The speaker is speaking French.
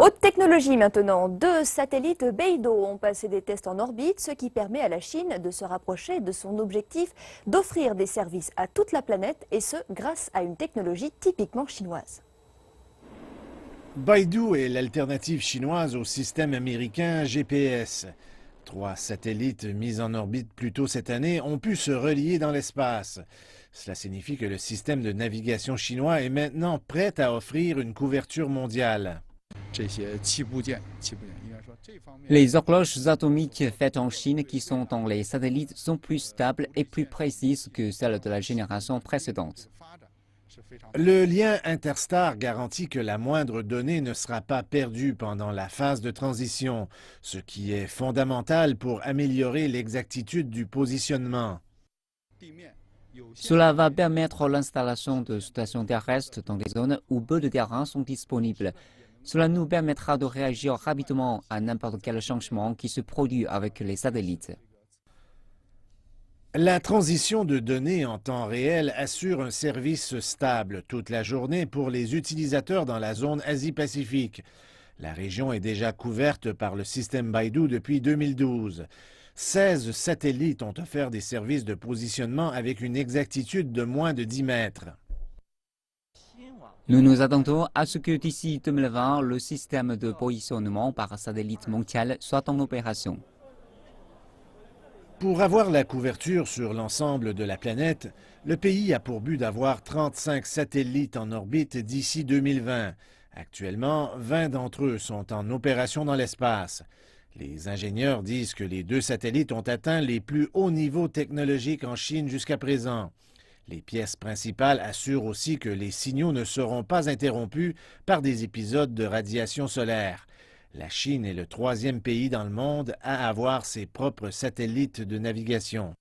Haute technologie maintenant, 2 satellites Beidou ont passé des tests en orbite, ce qui permet à la Chine de se rapprocher de son objectif d'offrir des services à toute la planète, et ce grâce à une technologie typiquement chinoise. Baidu est l'alternative chinoise au système américain GPS. 3 satellites mis en orbite plus tôt cette année ont pu se relier dans l'espace. Cela signifie que le système de navigation chinois est maintenant prêt à offrir une couverture mondiale. Les horloges atomiques faites en Chine qui sont dans les satellites sont plus stables et plus précises que celles de la génération précédente. Le lien interstar garantit que la moindre donnée ne sera pas perdue pendant la phase de transition, ce qui est fondamental pour améliorer l'exactitude du positionnement. Cela va permettre l'installation de stations terrestres dans des zones où peu de terrains sont disponibles. Cela nous permettra de réagir rapidement à n'importe quel changement qui se produit avec les satellites. La transition de données en temps réel assure un service stable toute la journée pour les utilisateurs dans la zone Asie-Pacifique. La région est déjà couverte par le système Baidu depuis 2012. 16 satellites ont offert des services de positionnement avec une exactitude de moins de 10 mètres. Nous nous attendons à ce que d'ici 2020, le système de positionnement par satellite mondial soit en opération. Pour avoir la couverture sur l'ensemble de la planète, le pays a pour but d'avoir 35 satellites en orbite d'ici 2020. Actuellement, 20 d'entre eux sont en opération dans l'espace. Les ingénieurs disent que les 2 satellites ont atteint les plus hauts niveaux technologiques en Chine jusqu'à présent. Les pièces principales assurent aussi que les signaux ne seront pas interrompus par des épisodes de radiation solaire. La Chine est le 3e pays dans le monde à avoir ses propres satellites de navigation.